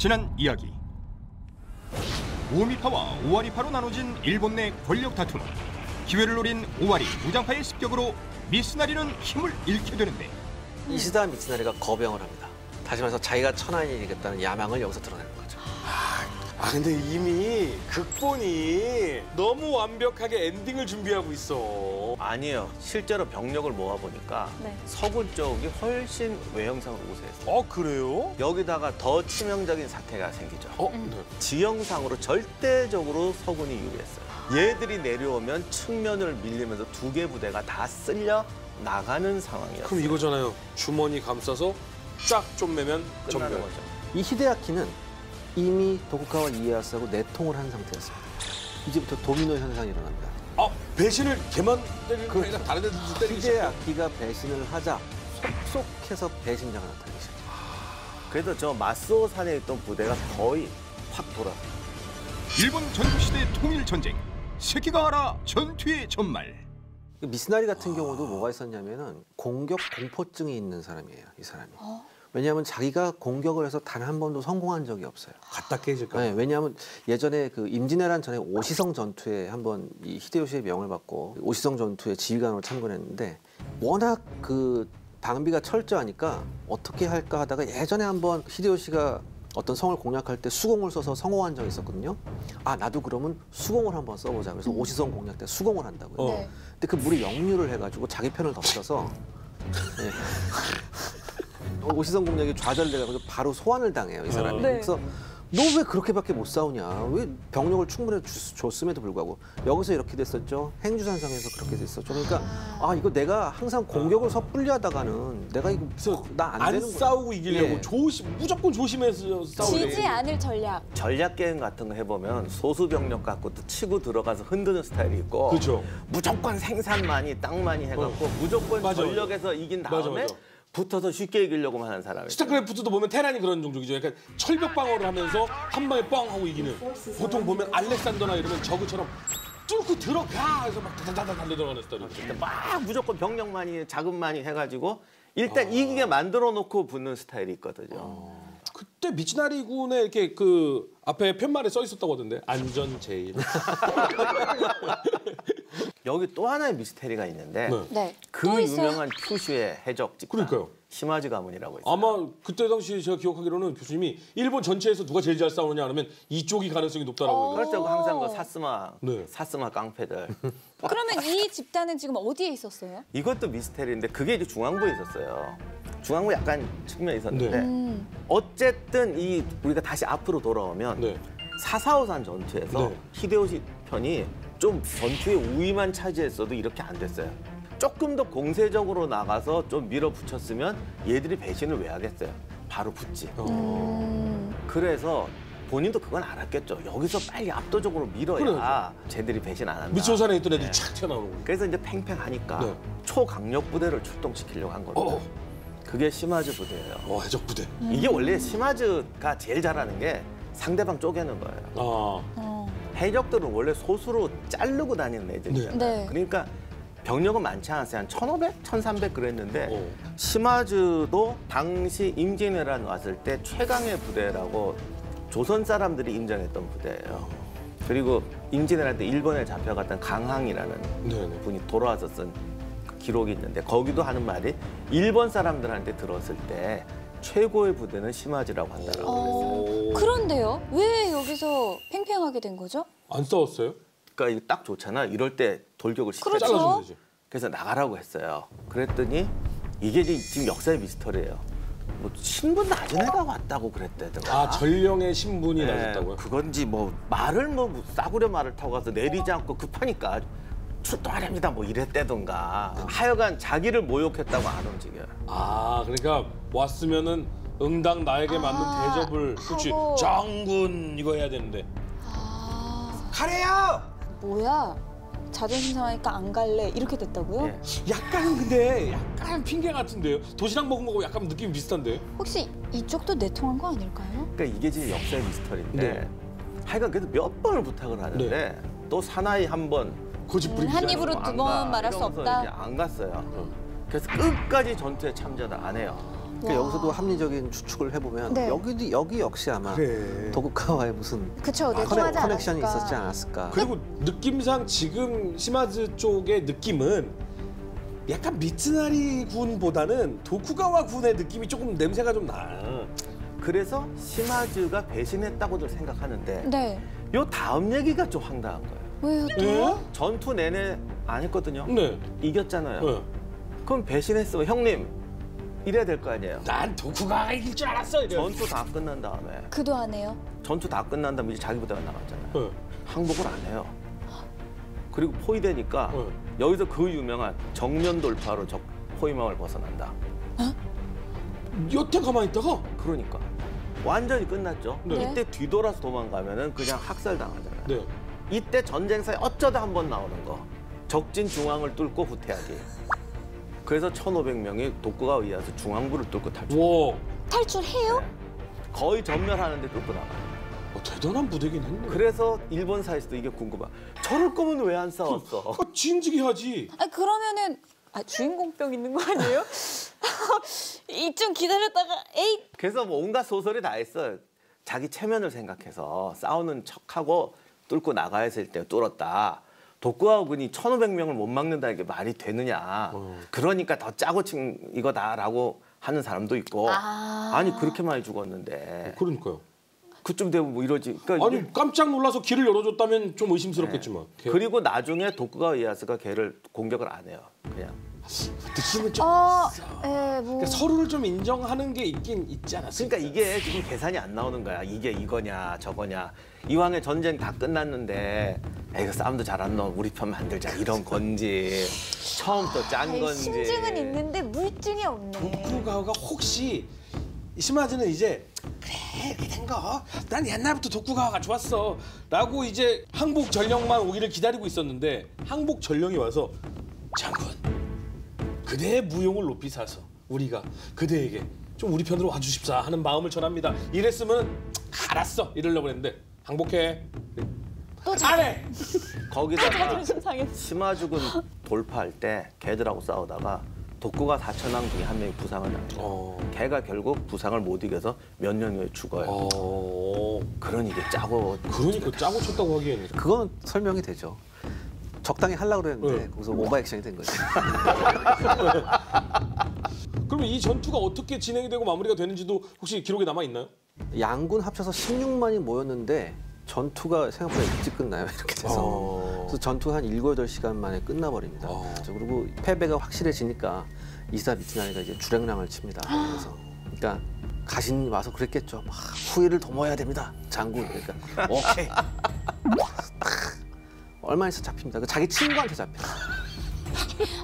지난 이야기. 오미파와 오와리파로 나눠진 일본 내 권력 다툼. 기회를 노린 오와리 무장파의 습격으로 미스나리는 힘을 잃게 되는데 이시다 미츠나리가 거병을 합니다. 다시 말해서 자기가 천하인이 되겠다는 야망을 여기서 드러내는 거죠. 근데 이미 극본이 너무 완벽하게 엔딩을 준비하고 있어. 아니에요. 실제로 병력을 모아보니까 네. 서군 쪽이 훨씬 외형상으로 우세했어요. 그래요? 여기다가 더 치명적인 사태가 생기죠. 네. 지형상으로 절대적으로 서군이 유리했어요. 얘들이 내려오면 측면을 밀리면서 두 개 부대가 다 쓸려 나가는 상황이었어요. 그럼 이거잖아요. 주머니 감싸서 쫙 좀 매면 끝나는 전멸. 거죠. 이 히데야키는 이미 도쿠가와 이에야스하고 내통을 한 상태였습니다. 이제부터 도미노 현상이 일어납니다. 배신을 걔만 때리는 게 아니라 다른 애들도 때리기 시작해요. 히데야키가 배신을 하자 속속해서 배신자가 나타나기 시작해요. 그래서 저 마스오 산에 있던 부대가 거의 확 돌아요. 일본 전국시대 통일전쟁. 새끼가 알아 전투의 전말. 미스나리 같은 경우도 뭐가 있었냐면은 공격 공포증이 있는 사람이에요, 이 사람이. 왜냐하면 자기가 공격을 해서 단 한 번도 성공한 적이 없어요. 갖다 깨질까 봐. 네, 왜냐하면 예전에 그 임진왜란 전에 오시성 전투에 한번 이 히데요시의 명을 받고 오시성 전투의 지휘관으로 참관했는데 워낙 그 방비가 철저하니까 어떻게 할까 하다가 예전에 한번 히데요시가 어떤 성을 공략할 때 수공을 써서 성공한 적이 있었거든요. 나도 그러면 수공을 한번 써보자. 그래서 오시성 공략 때 수공을 한다고요. 네. 근데 그 무리 역류를 해가지고 자기 편을 덮쳐서 네. 오시성 공략이 좌절돼가지고 바로 소환을 당해요, 이 사람이. 네. 그래서 너 왜 그렇게밖에 못 싸우냐? 왜 병력을 충분히 줬음에도 불구하고 여기서 이렇게 됐었죠. 행주산성에서 그렇게 됐었죠. 그러니까 이거 내가 항상 공격을 섣불리 하다가는 내가 이거 나 안 되는 거야. 싸우고 이기려고 예. 무조건 조심해서 싸우래. 지지 않을 전략. 전략 게임 같은 거 해보면 소수 병력 갖고 또 치고 들어가서 흔드는 스타일이 있고 그렇죠. 무조건 생산 많이 땅 많이 해갖고 무조건 맞아. 전력에서 이긴 다음에 맞아. 붙어서 쉽게 이기려고만 하는 사람이 스타크래프트도 보면 테란이 그런 종족이죠. 약간 철벽 방어를 하면서 한 방에 뻥 하고 이기는. 보통 보면 알렉산더나 이러면 저그처럼 뚫고 들어가 해서 막 다다다다 달려 들어가는 스타일이죠. 막 무조건 병력 많이 자금 많이 해가지고 일단 이기게 만들어 놓고 붙는 스타일이 있거든요. 그때 미치나리 군에 이렇게 그 앞에 편말에 써 있었다고 하던데 안전 제일. 여기 또 하나의 미스테리가 있는데 네. 네. 그 또 있어요? 유명한 큐슈의 해적 집단 그러니까요. 시마즈 가문이라고 있어요. 아마 그때 당시 제가 기억하기로는 교수님이 일본 전체에서 누가 제일 잘 싸우느냐 하면 이쪽이 가능성이 높다라고 얘기해요. 그렇다고 항상 그 사스마 네. 사스마 깡패들 그러면 이 집단은 지금 어디에 있었어요? 이것도 미스테리인데 그게 이제 중앙부에 있었어요. 중앙부 약간 측면에 있었는데 네. 어쨌든 이 우리가 다시 앞으로 돌아오면 네. 사사오산 전투에서 네. 히데요시 편이 좀 전투의 우위만 차지했어도 이렇게 안 됐어요. 조금 더 공세적으로 나가서 좀 밀어붙였으면 얘들이 배신을 왜 하겠어요? 바로 붙지. 그래서 본인도 그건 알았겠죠. 여기서 빨리 압도적으로 밀어야 쟤들이 배신 안 한다. 미초산에 있던 애들이 네. 착 튀어나오는 거예요. 그래서 이제 팽팽하니까 네. 초강력 부대를 출동시키려고 한 겁니다. 그게 시마즈 부대예요. 해적 부대. 이게 원래 시마즈가 제일 잘하는 게 상대방 쪼개는 거예요. 해적들은 원래 소수로 자르고 다니는 애들이잖아요. 네. 그러니까 병력은 많지 않았어요. 한 1,500, 1,300 그랬는데 시마즈도 당시 임진왜란 왔을 때 최강의 부대라고 조선 사람들이 인정했던 부대예요. 그리고 임진왜란 때 일본에 잡혀갔던 강항이라는 네네. 분이 돌아와서 쓴 기록이 있는데 거기도 하는 말이 일본 사람들한테 들었을 때 최고의 부대는 시마즈라고 한다라고 그랬어요. 그런데요? 왜 여기서 팽팽하게 된 거죠? 안 싸웠어요? 그러니까 이거 딱 좋잖아. 이럴 때 돌격을 시켜줘. 그렇죠. 잘라주면 되지. 그래서 나가라고 했어요. 그랬더니 이게 지금 역사의 미스터리예요. 뭐 신분 낮은 애가 왔다고 그랬대더라. 전령의 신분이 네, 낮았다고요? 그건지 뭐 말을 뭐 싸구려 말을 타고 가서 내리지 않고 급하니까 출동하렵니다 뭐 이랬대던가. 하여간 자기를 모욕했다고 안 움직여요. 그러니까 왔으면은 응당 나에게 맞는 대접을 그렇지 하고. 장군 이거 해야 되는데. 가래요! 뭐야? 자존심 상하니까 안 갈래 이렇게 됐다고요? 예. 약간 근데 약간 핑계 같은데요? 도시락 먹은 거고 약간 느낌 비슷한데? 혹시 이쪽도 내통한 거 아닐까요? 그러니까 이게 지금 역사의 미스터리인데 네. 하여간 그래도 몇 번을 부탁을 하는데 또 사나이 한 번 고집 부리기 한 입으로 안 두 가. 번 말할 수 이러면서 없다. 이제 안 갔어요. 그래서 끝까지 전투에 참전을 안 해요. 그러니까 여기서도 합리적인 추측을 해보면 네. 여기 역시 아마 그래. 도쿠가와의 무슨 그쵸, 내통하지 커넥션이 않았을까. 있었지 않았을까. 그리고 느낌상 지금 시마즈 쪽의 느낌은 약간 미츠나리 군보다는 도쿠가와 군의 느낌이 조금 냄새가 좀 나. 그래서 시마즈가 배신했다고들 생각하는데 네. 요 다음 얘기가 좀 황당한 거예요. 왜요 또? 예? 전투 내내 안 했거든요. 네. 이겼잖아요. 네. 그럼 배신했으면 형님 이래야 될 거 아니에요. 난 도쿠가가 이길 줄 알았어. 이래. 전투 다 끝난 다음에 그도 안 해요? 전투 다 끝난 다음에 이제 자기 부대가 나갔잖아요. 네. 항복을 안 해요. 그리고 포위되니까 네. 여기서 그 유명한 정면 돌파로 적 포위망을 벗어난다. 여태 가만히 있다가 그러니까 완전히 끝났죠. 네. 이때 뒤돌아서 도망가면은 그냥 학살당하잖아요. 네. 이때 전쟁사에 어쩌다 한 번 나오는 거. 적진 중앙을 뚫고 후퇴하기. 그래서 1,500명이 도쿠가와 이에야스 중앙부를 뚫고 탈출. 와, 탈출해요? 네. 거의 전멸하는데 뚫고 나가요. 대단한 부대긴 했네. 그래서 일본사에서도 이게 궁금해. 저럴 거면 왜 안 싸웠어? 진지게 하지. 아 그러면은 주인공병 있는 거 아니에요? 이쯤 기다렸다가 에이 그래서 뭐 온갖 소설이 다 있어요. 자기 체면을 생각해서 싸우는 척하고 뚫고 나가야 했을 때 뚫었다. 도쿠가와 군이 1,500명을 못 막는다는 게 말이 되느냐. 그러니까 더 짜고 친 이거다라고 하는 사람도 있고. 아니 그렇게 많이 죽었는데. 그러니까요. 그쯤 되면 뭐 이러지. 그러니까 아니 이게- 깜짝 놀라서 길을 열어줬다면 좀 의심스럽겠지만. 그리고 나중에 도쿠가와 이에야스가 걔를 공격을 안 해요. 그냥. 느낌은 좀 뭐 그러니까 서로를 좀 인정하는 게 있긴 있지 않았을까? 그러니까 이게 지금 계산이 안 나오는 거야. 이게 이거냐 저거냐. 이왕에 전쟁 다 끝났는데 이거 싸움도 잘한 놈 우리 편 만들자 이런 건지 처음부터 짠 아이, 건지. 심증은 있는데 물증이 없네. 도쿠가와가 혹시 시마즈는 이제 그래 이렇게 된 거 난 옛날부터 도쿠가와가 좋았어 라고 이제 항복 전령만 오기를 기다리고 있었는데 항복 전령이 와서 장군 그대의 무용을 높이 사서 우리가 그대에게 좀 우리 편으로 와주십사 하는 마음을 전합니다. 이랬으면 알았어 이러려고 했는데 항복해 또 안 해. 거기다가 자존심 상했어. 시마죽은 돌파할 때 걔들하고 싸우다가 독구가 4천왕 중에 한 명이 부상을 당해요. 걔가 결국 부상을 못 이겨서 몇 년 후에 죽어요. 그러니 이게 짜고 그러니까 짜고 쳤다고 하기에는 그건 설명이 되죠. 적당히 하려고 그랬는데 네. 거기서 오버 액션이 된 거죠. 그러면 이 전투가 어떻게 진행이 되고 마무리가 되는지도 혹시 기록에 남아 있나요? 양군 합쳐서 16만이 모였는데 전투가 생각보다 일찍 끝나요. 이렇게 돼서. 그래서 전투가 한 7, 8시간 만에 끝나버립니다. 그리고 패배가 확실해지니까 이시다 미츠나리가 이제 주랭랑을 칩니다. 그래서 그러니까 가신이 와서 그랬겠죠. 막 후위를 도모해야 됩니다. 장군. 그러니까 오케이. 얼마 있어 잡힙니다. 그 자기 친구한테 잡혀요.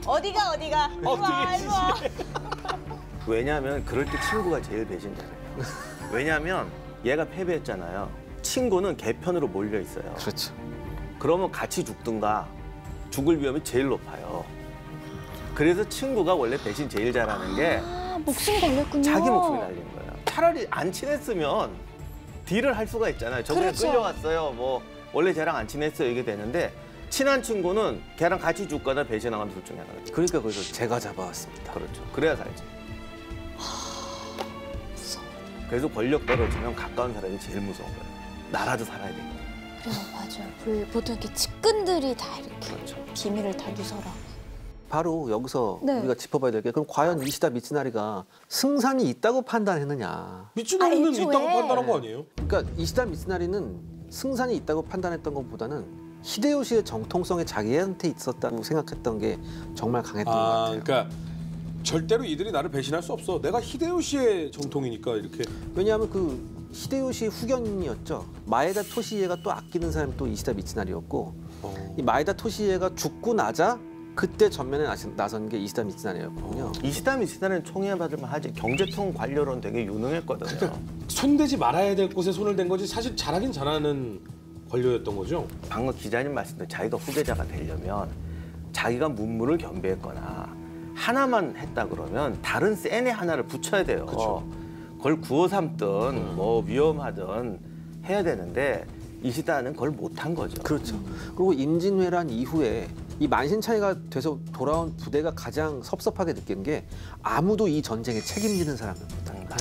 어디가 일로 와, 일로 와. 왜냐하면 그럴 때 친구가 제일 배신자예요. 왜냐하면 얘가 패배했잖아요. 친구는 걔 편으로 몰려 있어요. 그렇죠. 그러면 같이 죽든가 죽을 위험이 제일 높아요. 그래서 친구가 원래 배신 제일 잘하는 게 목숨 걸렸군요. 자기 목숨이 날린 거예요. 차라리 안 친했으면 딜을 할 수가 있잖아요. 저번에 그렇죠. 끌려왔어요. 뭐 원래 쟤랑 안 친했어요. 이게 되는데 친한 친구는 걔랑 같이 죽거나 배신하거나 둘 중에 하나거든요. 그러니까 거기서 제가 잡아왔습니다. 그렇죠. 그래야 살지. 그래서 권력 떨어지면 가까운 사람이 제일 무서운 거예요. 나라도 살아야 되고. 그래요, 맞아요. 보통 이렇게 측근들이 다 이렇게 그렇죠. 비밀을 다 누설하고. 바로 여기서 네. 우리가 짚어봐야 될 게 그럼 과연 이시다 미츠나리가 승산이 있다고 판단했느냐. 미츠나리는 애초에. 있다고 판단한 거 아니에요? 그러니까 이시다 미츠나리는 승산이 있다고 판단했던 것보다는 히데요시의 정통성에 자기한테 있었다고 생각했던 게 정말 강했던 것 같아요. 그러니까 절대로 이들이 나를 배신할 수 없어. 내가 히데요시의 정통이니까 이렇게. 왜냐하면 그 히데요시 후견이었죠. 마에다 토시에가 또 아끼는 사람이 또 이시다 미츠나리였고 이 마에다 토시에가 죽고 나자 그때 전면에 나선 게 이시다 미츠나리였거든요. 이시다 미츠나리는 총애 받을 만하지. 경제통 관료로는 되게 유능했거든요. 손대지 말아야 될 곳에 손을 댄 거지 사실 잘하긴 잘하는 관료였던 거죠. 방금 기자님 말씀대로 자기가 후계자가 되려면 자기가 문무를 겸비했거나 하나만 했다 그러면 다른 센에 하나를 붙여야 돼요. 그쵸. 그걸 구워 삼든 뭐 위험하든 해야 되는데 이시다는 그걸 못한 거죠. 그렇죠. 그리고 임진왜란 이후에 이 만신창이가 돼서 돌아온 부대가 가장 섭섭하게 느낀 게 아무도 이 전쟁에 책임지는 사람이 없다.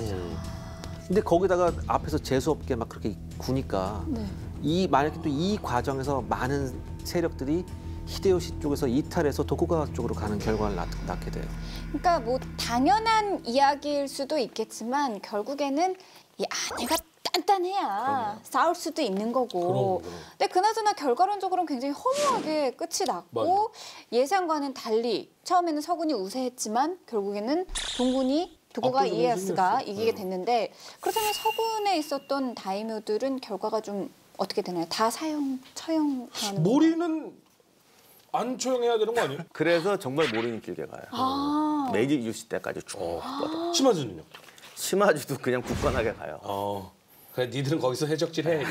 근데 거기다가 앞에서 재수 없게 막 그렇게 구니까 네. 만약에 또 이 과정에서 많은 세력들이 히데요시 쪽에서 이탈해서 도쿠가와 쪽으로 가는 결과를 낳게 돼요. 그러니까 뭐 당연한 이야기일 수도 있겠지만 결국에는 이 아내가 단단해야 싸울 수도 있는 거고. 그럼. 근데 그나저나 결과론적으로는 굉장히 허무하게 끝이 났고 예상과는 달리 처음에는 서군이 우세했지만 결국에는 동군이 도쿠가와 압도적인 이에야스가 승리였어요. 이기게 됐는데 그렇다면 서군에 있었던 다이묘들은 결과가 좀 어떻게 되나요? 다 처형하는 건가요? 모리는 안 처형해야 되는 거 아니에요? 그래서 정말 모르는 길게 가요. 아. 메이지 유시 때까지 쭉 뻗어. 시마즈는요? 시마즈도 그냥 굳건하게 가요. 그래 니들은 거기서 해적질해.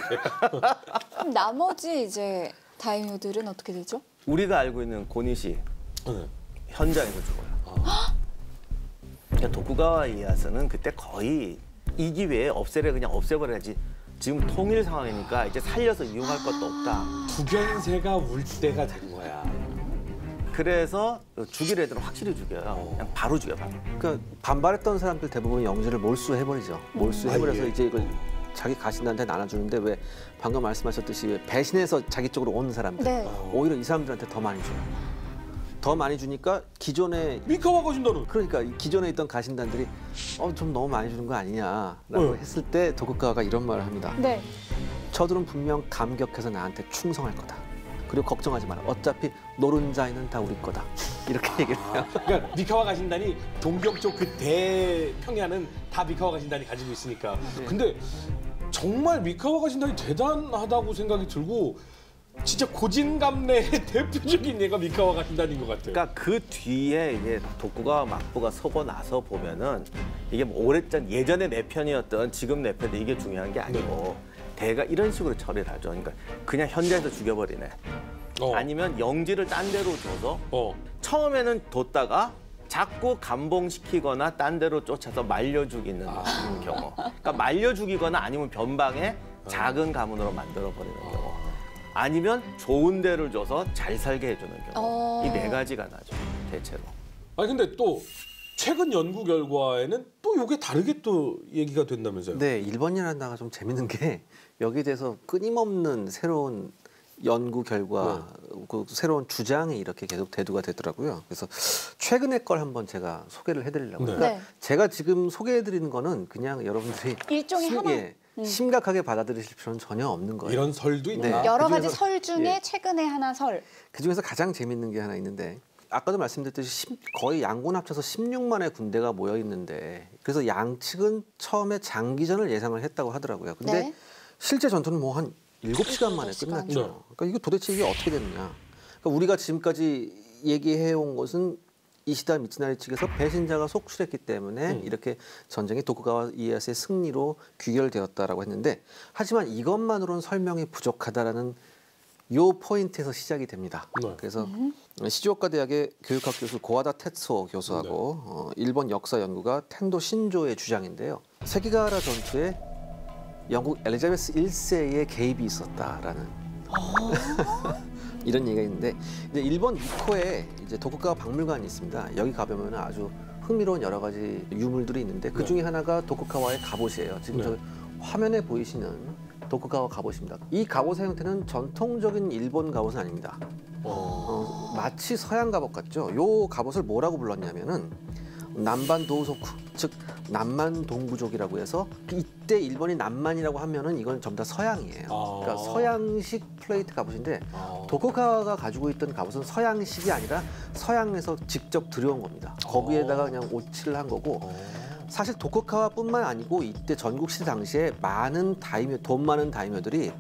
그럼 나머지 이제 다이묘들은 어떻게 되죠? 우리가 알고 있는 고니시 네. 현장에서 죽어요. 그러니까 도쿠가와 이에야스는 그때 거의 이 기회에 없애려 그냥 없애버려야지. 지금 통일 상황이니까 이제 살려서 이용할 것도 없다. 두견새가 울 때가 된 거야. 그래서 죽일 애들은 확실히 죽여요. 그냥 바로 죽여요. 그러니까 반발했던 사람들 대부분 영지를 몰수해버리죠. 몰수해버려서 예. 이제 이걸 자기 가신한테 나눠주는데 왜 방금 말씀하셨듯이 왜 배신해서 자기 쪽으로 오는 사람들 네. 오히려 이 사람들한테 더 많이 줘요. 더 많이 주니까 기존에 미카와 거신다는. 그러니까 기존에 있던 가신단들이 좀 너무 많이 주는 거 아니냐라고 네. 했을 때 도쿠가와가 이런 말을 합니다. 네. 저들은 분명 감격해서 나한테 충성할 거다. 그리고 걱정하지 마라. 어차피 노른자에는 다 우리 거다. 이렇게 얘기를 해요. 그러니까 미카와 가신단이 동경 쪽 그 대평야는 다 미카와 가신단이 가지고 있으니까. 근데 정말 미카와 가신단이 대단하다고 생각이 들고 진짜 고진감래의 대표적인 예가 미카와 가신단인 것 같아요. 그러니까 그 뒤에 이제 독구가 막부가 서고 나서 보면은 이게 뭐 오래전 예전에 내 편이었던 지금 내 편이 이게 중요한 게 아니고 대가 이런 식으로 처리를 하죠. 그러니까 그냥 현장에서 죽여버리네. 아니면 영지를 딴 데로 줘서 처음에는 뒀다가 자꾸 감봉시키거나 딴 데로 쫓아서 말려 죽이는 경우. 그러니까 말려 죽이거나 아니면 변방에 작은 가문으로 만들어버리는 경우. 아니면 좋은 데를 줘서 잘 살게 해주는 경우. 이 네 가지가 나죠, 대체로. 아니 근데 또 최근 연구 결과에는 또 이게 다르게 또 얘기가 된다면서요? 네, 일본이라는 나라가 좀 재밌는 게 여기에 대해서 끊임없는 새로운 연구 결과, 그 새로운 주장이 이렇게 계속 대두가 되더라고요. 그래서 최근의 걸 한번 제가 소개를 해드리려고. 네. 그러니까 네. 제가 지금 소개해드리는 거는 그냥 여러분들이 일종의 하나. 심각하게 받아들이실 필요는 전혀 없는 거예요. 이런 설도 있나? 네. 여러 가지 그중에서- 설 중에 예. 최근에 하나 설. 그 중에서 가장 재밌는 게 하나 있는데 아까도 말씀드렸듯이 거의 양군 합쳐서 16만의 군대가 모여 있는데 그래서 양측은 처음에 장기전을 예상을 했다고 하더라고요. 근데 네. 실제 전투는 뭐 한 7시간 만에 7시간. 끝났죠. 네. 그러니까 이거 도대체 이게 어떻게 됐느냐. 그러니까 우리가 지금까지 얘기해온 것은 이시다 미츠나리 측에서 배신자가 속출했기 때문에 이렇게 전쟁이 도쿠가와 이에야스의 승리로 귀결되었다라고 했는데 하지만 이것만으로는 설명이 부족하다라는 요 포인트에서 시작이 됩니다. 네. 그래서 시즈오카 대학의 교육학 교수 고와다 테츠오 교수하고 일본 역사 연구가 텐도 신조의 주장인데요. 세기가하라 전투에 영국 엘리자베스 1세의 개입이 있었다라는 이런 얘기가 있는데 이제 일본 니코에 이제 도쿠가와 박물관이 있습니다. 여기 가보면 아주 흥미로운 여러 가지 유물들이 있는데 그 중에 하나가 도쿠가와의 갑옷이에요. 지금 저 화면에 보이시는 도쿠가와 갑옷입니다. 이 갑옷의 형태는 전통적인 일본 갑옷은 아닙니다. 마치 서양 갑옷 같죠. 요 갑옷을 뭐라고 불렀냐면은 남반 도우소쿠, 즉 남만 동부족이라고 해서 이때 일본이 남만이라고 하면은 이건 전부 다 서양이에요. 그러니까 서양식 플레이트 갑옷인데 도쿠가와가 가지고 있던 갑옷은 서양식이 아니라 서양에서 직접 들여온 겁니다. 거기에다가 그냥 오칠을 한 거고 사실 도쿠가와뿐만 아니고 이때 전국시대 당시에 돈 많은 다이묘들이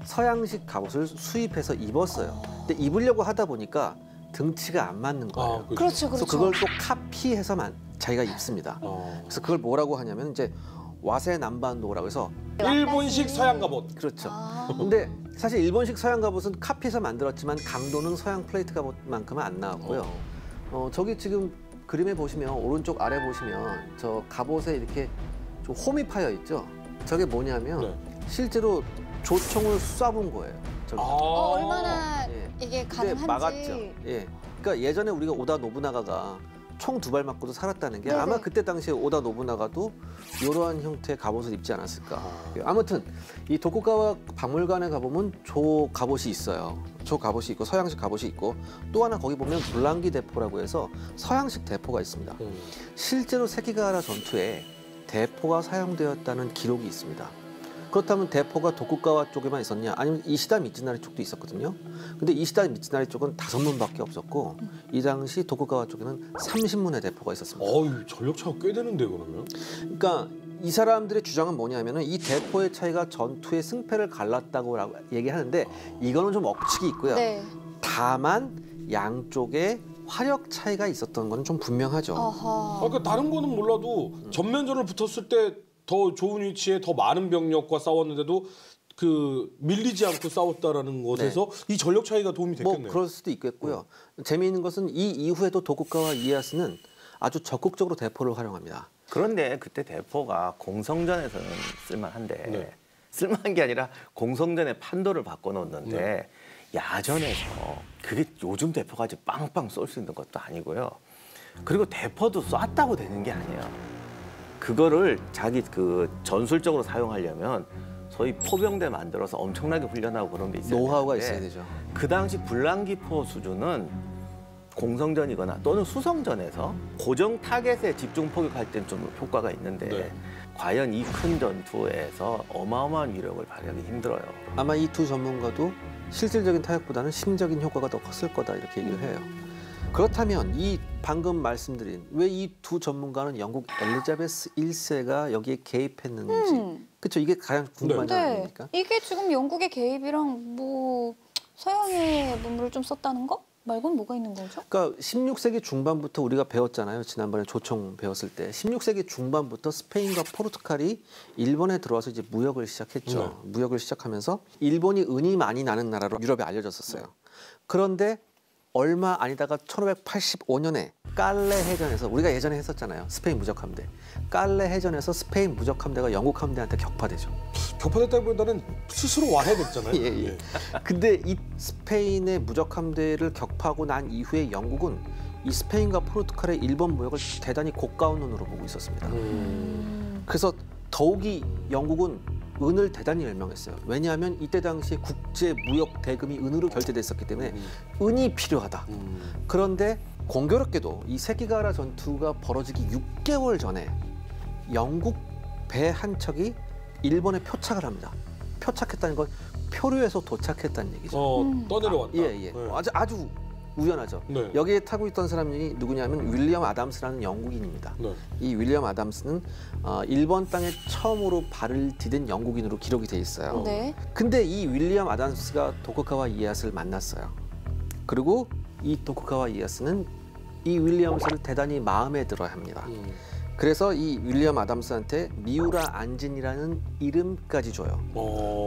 서양식 갑옷을 수입해서 입었어요. 근데 입으려고 하다 보니까 등치가 안 맞는 거예요. 그렇죠, 그래서 그렇죠. 그걸 또 카피해서만 자기가 입습니다. 그래서 그걸 뭐라고 하냐면 이제 와세 남반도라고 해서 일본식 서양 갑옷. 그렇죠. 근데 사실 일본식 서양 갑옷은 카피해서 만들었지만 강도는 서양 플레이트 갑옷만큼은 안 나왔고요. 저기 지금 그림에 보시면 오른쪽 아래 보시면 저 갑옷에 이렇게 좀 홈이 파여 있죠. 저게 뭐냐면 실제로 조총을 쏴본 거예요. 전투. 얼마나 예. 이게 근데 가능한지. 막았죠. 예. 그러니까 예전에 우리가 오다 노부나가가 총 2발 맞고도 살았다는 게 네네. 아마 그때 당시에 오다 노부나가도 이러한 형태의 갑옷을 입지 않았을까. 아무튼 이 도쿠가와 박물관에 가보면 조 갑옷이 있어요. 조 갑옷이 있고 서양식 갑옷이 있고 또 하나 거기 보면 불랑기 대포라고 해서 서양식 대포가 있습니다. 실제로 세키가하라 전투에 대포가 사용되었다는 기록이 있습니다. 그렇다면 대포가 도쿠가와 쪽에만 있었냐? 아니면 이시다 미츠나리 쪽도 있었거든요. 근데 이시다 미츠나리 쪽은 5문밖에 없었고 이 당시 도쿠가와 쪽에는 30문의 대포가 있었습니다. 어유 전력 차가 꽤 되는데 그러면? 그러니까 이 사람들의 주장은 뭐냐면은 이 대포의 차이가 전투의 승패를 갈랐다고 얘기하는데 이거는 좀 억측이 있고요. 네. 다만 양쪽에 화력 차이가 있었던 건 좀 분명하죠. 어허. 그러니까 다른 거는 몰라도 전면전을 붙었을 때 더 좋은 위치에 더 많은 병력과 싸웠는데도 그 밀리지 않고 싸웠다라는 것에서 이 전력 차이가 도움이 뭐 됐겠네요. 그럴 수도 있겠고요. 재미있는 것은 이 이후에도 도쿠가와 이에야스는 아주 적극적으로 대포를 활용합니다. 그런데 그때 대포가 공성전에서는 쓸만한데 네. 쓸만한 게 아니라 공성전의 판도를 바꿔놓는데 네. 야전에서 그게 요즘 대포까지 빵빵 쏠 수 있는 것도 아니고요. 그리고 대포도 쐈다고 되는 게 아니에요. 그거를 자기 그 전술적으로 사용하려면 소위 포병대 만들어서 엄청나게 훈련하고 그런 게 있어요. 노하우가 있어야 되죠. 그 당시 불랑기포 수준은 공성전이거나 또는 수성전에서 고정 타겟에 집중 포격할 땐 좀 효과가 있는데 네. 과연 이 큰 전투에서 어마어마한 위력을 발휘하기 힘들어요. 아마 이 두 전문가도 실질적인 타격보다는 심적인 효과가 더 컸을 거다 이렇게 얘기를 해요. 그렇다면 이 방금 말씀드린 왜 이 두 전문가는 영국 엘리자베스 1세가 여기에 개입했는지 그렇죠. 이게 가장 궁금한 점 네. 아닙니까? 이게 지금 영국의 개입이랑 뭐 서양의 문물을 좀 썼다는 거 말고는 뭐가 있는 거죠? 그러니까 16세기 중반부터 우리가 배웠잖아요. 지난번에 조총 배웠을 때 16세기 중반부터 스페인과 포르투갈이 일본에 들어와서 이제 무역을 시작했죠. 무역을 시작하면서 일본이 은이 많이 나는 나라로 유럽에 알려졌었어요. 그런데 얼마 아니다가 1585년에 깔레 해전에서 우리가 예전에 했었잖아요. 스페인 무적 함대. 깔레 해전에서 스페인 무적 함대가 영국 함대한테 격파되죠. 격파됐다기보다는 스스로 와해됐잖아요. 예, 예. 근데 이 스페인의 무적 함대를 격파하고 난 이후에 영국은 이 스페인과 포르투갈의 일본 무역을 대단히 고가운 눈으로 보고 있었습니다. 그래서 더욱이 영국은 은을 대단히 열망했어요. 왜냐하면 이때 당시에 국제 무역 대금이 은으로 결제됐었기 때문에 은이 필요하다. 그런데 공교롭게도 이 세키가하라 전투가 벌어지기 6개월 전에 영국 배 한 척이 일본에 표착을 합니다. 표착했다는 건 표류해서 도착했다는 얘기죠. 떠내려왔다. 예, 예. 네. 아주 우연하죠. 네. 여기에 타고 있던 사람이 누구냐면 윌리엄 아담스라는 영국인입니다. 네. 이 윌리엄 아담스는 일본 땅에 처음으로 발을 디딘 영국인으로 기록이 돼 있어요. 네. 근데 이 윌리엄 아담스가 도쿠가와 이에야스를 만났어요. 그리고 이 도쿠가와 이에야스는 이 윌리엄스를 대단히 마음에 들어야 합니다. 그래서 이 윌리엄 아담스한테 미우라 안진이라는 이름까지 줘요.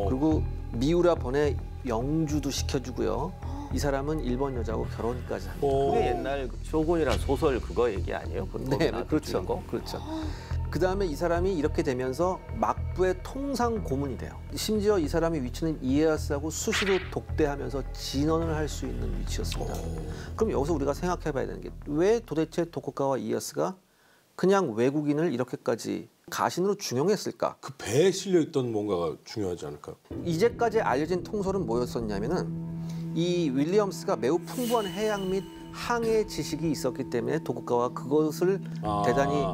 그리고 미우라 번에 영주도 시켜주고요. 이 사람은 일본 여자하고 결혼까지 합니다. 그게 옛날 쇼군이란 소설 그거 얘기 아니에요? 네, 그렇죠. 그렇죠. 그 다음에 이 사람이 이렇게 되면서 막부의 통상 고문이 돼요. 심지어 이 사람의 위치는 이에야스하고 수시로 독대하면서 진언을 할 수 있는 위치였습니다. 그럼 여기서 우리가 생각해봐야 되는 게 왜 도대체 도쿠가와 이에야스가 그냥 외국인을 이렇게까지 가신으로 중용했을까? 그 배에 실려 있던 뭔가가 중요하지 않을까요? 이제까지 알려진 통설은 뭐였었냐면은 이 윌리엄스가 매우 풍부한 해양 및 항해 지식이 있었기 때문에 도쿠가와 그것을 대단히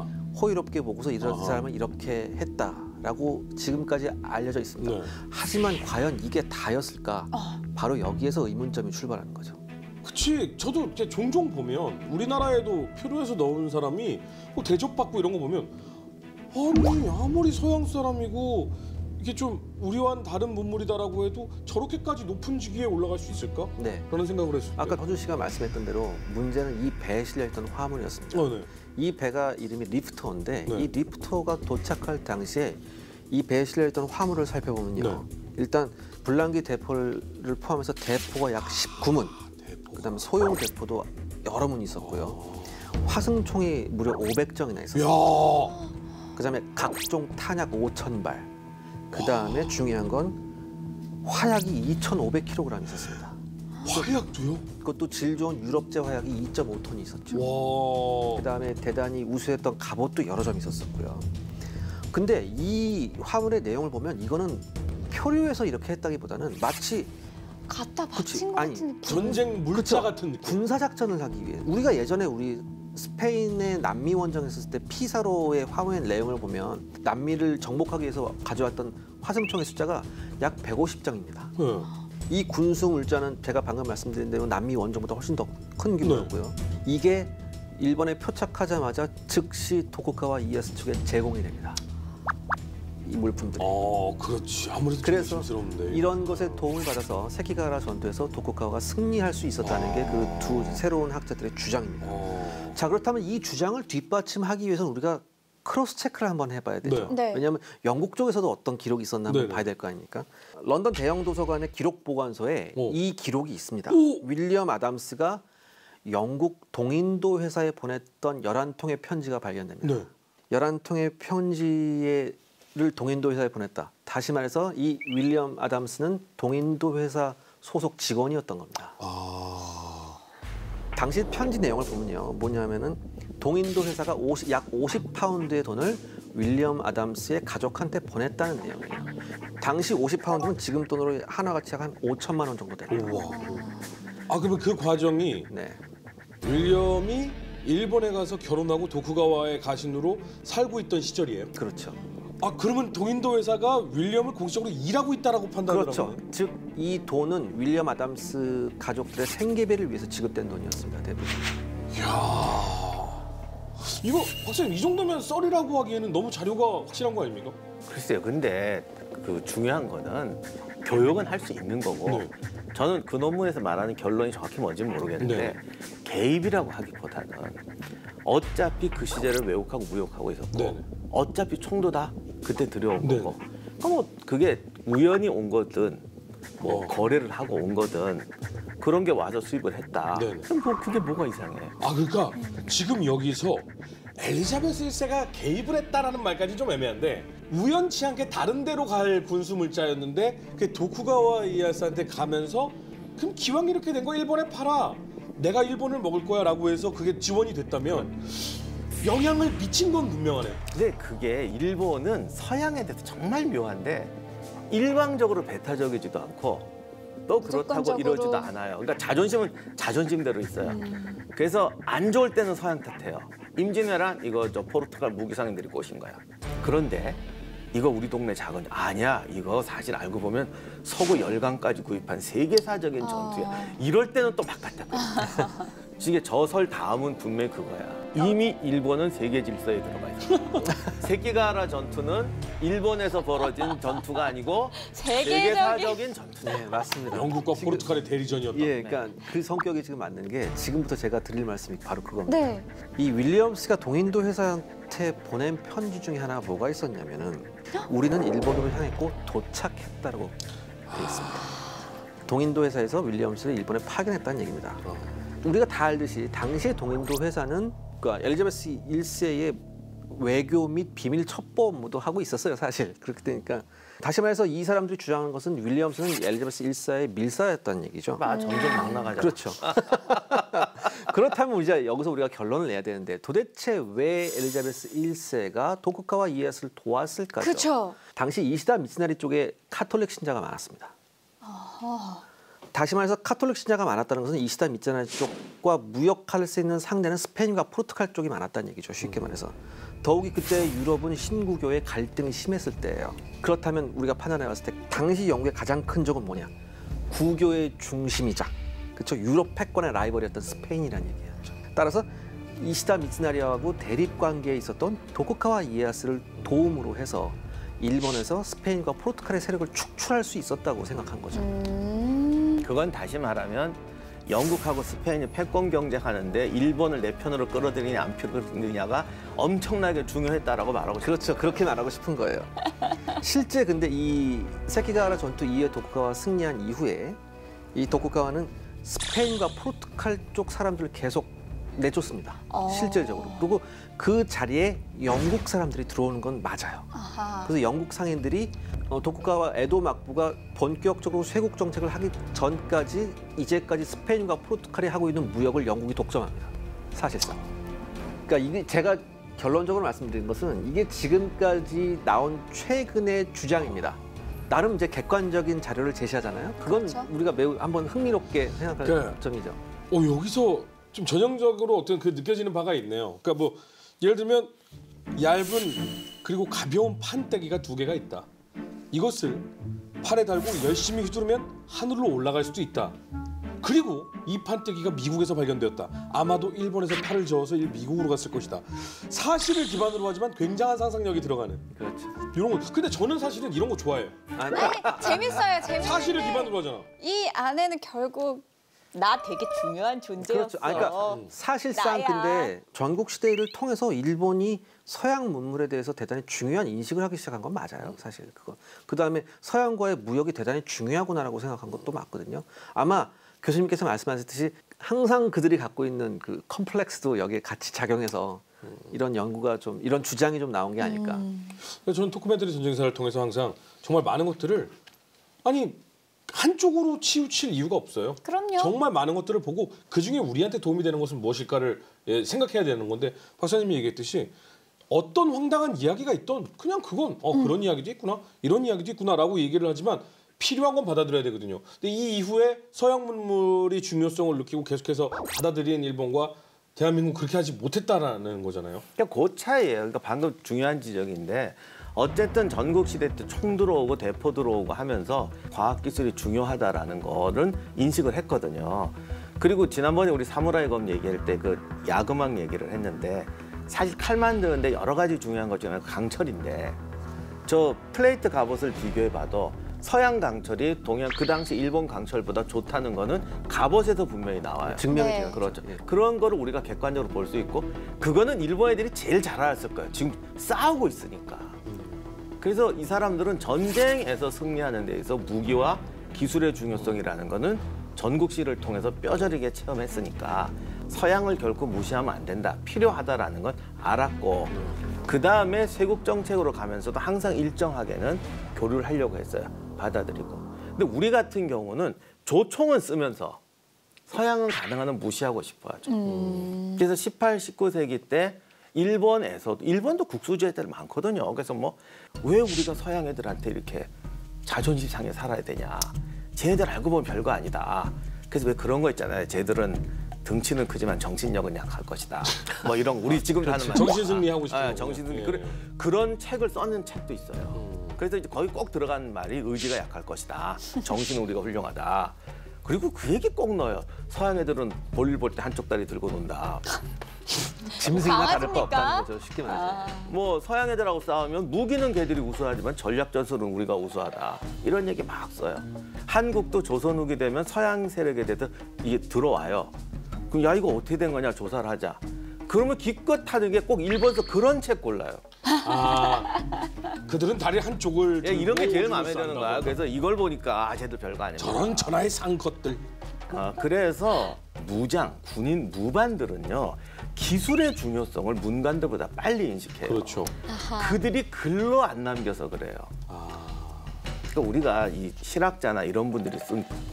호의롭게 보고서 이런 사람은 이렇게 했다라고 지금까지 알려져 있습니다. 네. 하지만 과연 이게 다였을까? 바로 여기에서 의문점이 출발하는 거죠. 그치. 저도 이렇게 종종 보면 우리나라에도 표류해서 넣은 사람이 뭐 대접받고 이런 거 보면 아니 아무리 서양 사람이고 이게 좀 우리와는 다른 문물이다라고 해도 저렇게까지 높은 직위에 올라갈 수 있을까? 네. 그런 생각을 했습니다. 아까 허준 씨가 말씀했던 대로 문제는 이 배에 실려있던 화물이었습니다. 네. 이 배가 이름이 리프터인데 네. 이 리프터가 도착할 당시에 이 배에 실려있던 화물을 살펴보면요. 네. 일단 불랑기 대포를 포함해서 대포가 약 19문, 그다음에 소형 대포도 여러 문 있었고요. 화승총이 무려 500정이나 있었어요. 야. 그다음에 각종 탄약 5,000발. 그다음에 중요한 건 화약이 2,500kg 있었습니다. 화약도요? 그것도 질 좋은 유럽제 화약이 2.5톤이 있었죠. 와. 그다음에 대단히 우수했던 갑옷도 여러 점 있었었고요. 근데 이 화물의 내용을 보면 이거는 표류해서 이렇게 했다기보다는 마치 갖다 그치. 바친 것 아니, 같은 느낌. 전쟁 물자 그쵸. 같은 느낌. 군사 작전을 하기 위해 우리가 예전에 우리 스페인의 남미 원정에 있었을 때 피사로의 화물 내용을 보면 남미를 정복하기 위해서 가져왔던 화성총의 숫자가 약 150장입니다. 네. 이 군수 물자는 제가 방금 말씀드린 대로 남미 원정보다 훨씬 더 큰 규모였고요. 이게 일본에 표착하자마자 즉시 토쿠가와 이에야스 측에 제공이 됩니다. 이 물품들이. 그렇지. 아무래도 그래서 조심스러운데. 이런 것에 도움을 받아서 세키가라 전투에서 토쿠가와가 승리할 수 있었다는 게 그 두 새로운 학자들의 주장입니다. 자, 그렇다면 이 주장을 뒷받침하기 위해서는 우리가 크로스 체크를 한번 해봐야 되죠. 네. 네. 왜냐하면 영국 쪽에서도 어떤 기록이 있었나 한번 네네. 봐야 될 거 아닙니까? 런던 대형 도서관의 기록 보관소에 오. 이 기록이 있습니다. 오. 윌리엄 아담스가 영국 동인도 회사에 보냈던 11통의 편지가 발견됩니다. 네. 11통의 편지를 동인도 회사에 보냈다. 다시 말해서 이 윌리엄 아담스는 동인도 회사 소속 직원이었던 겁니다. 당시 편지 내용을 보면요. 뭐냐면은 동인도 회사가 약 50파운드의 돈을 윌리엄 아담스의 가족한테 보냈다는 내용이에요. 당시 50파운드는 지금 돈으로 하나가치 한 5천만 원 정도 됩니다. 우와. 그러면 그 과정이 네. 윌리엄이 일본에 가서 결혼하고 도쿠가와의 가신으로 살고 있던 시절이에요. 그렇죠. 그러면 동인도 회사가 윌리엄을 공식적으로 일하고 있다라고 판단을 그렇죠. 하는 거예요? 즉 이 돈은 윌리엄 아담스 가족들의 생계비를 위해서 지급된 돈이었습니다. 대부분. 이야. 이거 박사님 이 정도면 썰이라고 하기에는 너무 자료가 확실한 거 아닙니까? 글쎄요. 근데 그 중요한 거는 교육은 할 수 있는 거고 네. 저는 그 논문에서 말하는 결론이 정확히 뭔지는 모르겠는데 네. 개입이라고 하기보다는 어차피 그 시절을 왜곡하고 무역하고 있었고 네. 어차피 총도 다 그때 들여온 네. 거고 뭐 그게 우연히 온 거든 뭐 거래를 하고 온 거든 그런 게 와서 수입을 했다. 네. 그럼 뭐 그게 뭐가 이상해? 그러니까 지금 여기서 엘리자베스 1세가 개입을 했다라는 말까지 좀 애매한데 우연치 않게 다른 데로 갈 군수 물자였는데 그 도쿠가와 이에야스한테 가면서 그럼 기왕 이렇게 된 거 일본에 팔아. 내가 일본을 먹을 거야라고 해서 그게 지원이 됐다면 영향을 미친 건 분명하네. 근데 그게 일본은 서양에 대해서 정말 묘한데 일방적으로 배타적이지도 않고 또 그렇다고 무조건적으로. 이러지도 않아요. 그러니까 자존심은 자존심대로 있어요. 그래서 안 좋을 때는 서양 탓해요. 임진왜란 이거 저 포르투갈 무기상인들이 꼬신 거야. 그런데 이거 우리 동네 작은 아니야. 이거 사실 알고 보면 서구 열강까지 구입한 세계사적인 전투야. 이럴 때는 또 바깥에 이게 저 설 다음은 분명히 그거야. 이미 일본은 세계 질서에 들어가 있어. 세키가하라 전투는 일본에서 벌어진 전투가 아니고 세계사적인 전투야. 네, 맞습니다. 영국과 포르투갈의 대리전이었다. 예, 그러니까 그 성격이 지금 맞는 게 지금부터 제가 드릴 말씀이 바로 그겁니다. 네. 이 윌리엄스가 동인도 회사한테 보낸 편지 중에 하나가 뭐가 있었냐면은 우리는 일본으로 향했고 도착했다라고 되어 있습니다. 동인도 회사에서 윌리엄스를 일본에 파견했다는 얘기입니다. 우리가 다 알듯이 당시의 동인도 회사는 그러니까 엘리자베스 1세의 외교 및 비밀 첩보 업무도 하고 있었어요, 사실. 그렇게 되니까 다시 말해서 이 사람들이 주장하는 것은 윌리엄스는 엘리자베스 1사의 밀사였다는 얘기죠. 점점 막 나가잖아. 그렇죠. 그렇다면 이제 여기서 우리가 결론을 내야 되는데 도대체 왜 엘리자베스 1세가 도쿠가와 이에야스를 도왔을까죠? 그렇죠. 당시 이시다 미츠나리 쪽에 카톨릭 신자가 많았습니다. 다시 말해서 카톨릭 신자가 많았다는 것은 이시다 미츠나리 쪽과 무역할 수 있는 상대는 스페인과 포르투갈 쪽이 많았다는 얘기죠. 쉽게 말해서. 더욱이 그때 유럽은 신구교의 갈등이 심했을 때예요. 그렇다면 우리가 판단해봤을 때 당시 영국의 가장 큰 적은 뭐냐? 구교의 중심이자 그렇죠. 유럽 패권의 라이벌이었던 스페인이라는 얘기예요. 따라서 이시다 미츠나리하고 대립 관계에 있었던 도쿠가와 이에야스를 도움으로 해서 일본에서 스페인과 포르투갈의 세력을 축출할 수 있었다고 생각한 거죠. 그건 다시 말하면 영국하고 스페인이 패권 경쟁하는데 일본을 내 편으로 끌어들이냐 안 끌어들이냐가 엄청나게 중요했다라고 말하고 싶어요. 그렇죠. 그렇게 말하고 싶은 거예요. 실제 근데 이 세키가하라 전투 이후에 도쿠가와 승리한 이후에 이 도쿠가와는 스페인과 포르투갈 쪽 사람들을 계속 내쫓습니다. 실질적으로. 그리고 그 자리에 영국 사람들이 들어오는 건 맞아요. 아하. 그래서 영국 상인들이 도쿠가와 에도 막부가 본격적으로 쇄국 정책을 하기 전까지 이제까지 스페인과 포르투갈이 하고 있는 무역을 영국이 독점합니다. 사실상. 그러니까 이게 제가 결론적으로 말씀드린 것은 이게 지금까지 나온 최근의 주장입니다. 나름 이제 객관적인 자료를 제시하잖아요. 그건 그렇죠. 우리가 매우 한번 흥미롭게 생각할 네. 점이죠. 여기서 좀 전형적으로 어떤 그 느껴지는 바가 있네요. 그러니까 뭐 예를 들면 얇은 그리고 가벼운 판때기가 2개가 있다. 이것을 팔에 달고 열심히 휘두르면 하늘로 올라갈 수도 있다. 그리고 이 판때기가 미국에서 발견되었다. 아마도 일본에서 팔을 저어서 미국으로 갔을 것이다. 사실을 기반으로 하지만 굉장한 상상력이 들어가는 그렇죠. 이런 거. 근데 저는 사실은 이런 거 좋아해요. 아니, 재밌어요. 재밌는데 사실을 기반으로 하잖아. 이 안에는 결국 나 되게 중요한 존재였어. 그렇죠. 아니, 그러니까 사실상 나야. 근데 전국 시대를 통해서 일본이 서양 문물에 대해서 대단히 중요한 인식을 하기 시작한 건 맞아요. 사실 그거. 그다음에 서양과의 무역이 대단히 중요하구나라고 생각한 것도 맞거든요. 아마 교수님께서 말씀하셨듯이 항상 그들이 갖고 있는 그 컴플렉스도 여기에 같이 작용해서 이런 연구가 좀 이런 주장이 좀 나온 게 아닐까. 저는 토크멘터리 전쟁사를 통해서 항상 정말 많은 것들을 아니 한쪽으로 치우칠 이유가 없어요. 그럼요. 정말 많은 것들을 보고 그중에 우리한테 도움이 되는 것은 무엇일까를 생각해야 되는 건데 박사님이 얘기했듯이 어떤 황당한 이야기가 있던 그냥 그건 그런 이야기도 있구나 이런 이야기도 있구나라고 얘기를 하지만 필요한 건 받아들여야 되거든요. 근데 이 이후에 서양 문물이 중요성을 느끼고 계속해서 받아들이는 일본과 대한민국은 그렇게 하지 못했다라는 거잖아요. 그러니까 그 차이예요. 그러니까 방금 중요한 지적인데 어쨌든 전국 시대 때 총 들어오고 대포 들어오고 하면서 과학 기술이 중요하다라는 거는 인식을 했거든요. 그리고 지난번에 우리 사무라이 검 얘기할 때 그 야금왕 얘기를 했는데 사실 칼 만드는데 여러 가지 중요한 것 중에 강철인데 저 플레이트 갑옷을 비교해봐도 서양 강철이 동양 그 당시 일본 강철보다 좋다는 거는 갑옷에서 분명히 나와요. 증명이 네. 돼요. 그렇죠. 예. 그런 거를 우리가 객관적으로 볼 수 있고 그거는 일본 애들이 제일 잘 알았을 거예요. 지금 싸우고 있으니까. 그래서 이 사람들은 전쟁에서 승리하는 데 있어서 무기와 기술의 중요성이라는 거는 전국시를 통해서 뼈저리게 체험했으니까 서양을 결코 무시하면 안 된다. 필요하다라는 건 알았고 그다음에 쇄국 정책으로 가면서도 항상 일정하게는 교류를 하려고 했어요. 받아들이고. 근데 우리 같은 경우는 조총은 쓰면서 서양은 가능한 한 무시하고 싶어 하죠. 그래서 18, 19세기 때 일본도 국수주 애들 많거든요. 그래서 뭐 왜 우리가 서양 애들한테 이렇게 자존심 상해 살아야 되냐. 쟤네들 알고 보면 별거 아니다. 그래서 왜 그런 거 있잖아요. 쟤들은 등치는 크지만 정신력은 약할 것이다. 뭐 이런 우리 지금 하는 말. 정신 승리하고 싶은 거군요. 정신 승리. 예. 그런 책을 써는 책도 있어요. 그래서 이제 거기 꼭 들어간 말이 의지가 약할 것이다. 정신은 우리가 훌륭하다. 그리고 그 얘기 꼭 넣어요. 서양 애들은 볼일 볼 때 한쪽 다리 들고 논다. 짐승이나 다를 바 강아지입니까? 없다는 거죠. 쉽게 말해서. 뭐 서양 애들하고 싸우면 무기는 걔들이 우수하지만 전략 전술은 우리가 우수하다. 이런 얘기 막 써요. 한국도 조선 후기 되면 서양 세력에 대해서 이게 들어와요. 그럼 야 이거 어떻게 된 거냐 조사를 하자. 그러면 기껏 하는 게 꼭 일본에서 그런 책 골라요. 그들은 다리 한쪽을 예, 이런 게 제일 들고 마음에 드는 거야. 싸운다고. 그래서 이걸 보니까 쟤들 별거 아니야. 저런 천하의 산 것들. 그래서 무장, 군인, 무반들은요. 기술의 중요성을 문관들보다 빨리 인식해요. 그렇죠. 그들이 글로 안 남겨서 그래요. 그러니까 우리가 이 실학자나 이런 분들이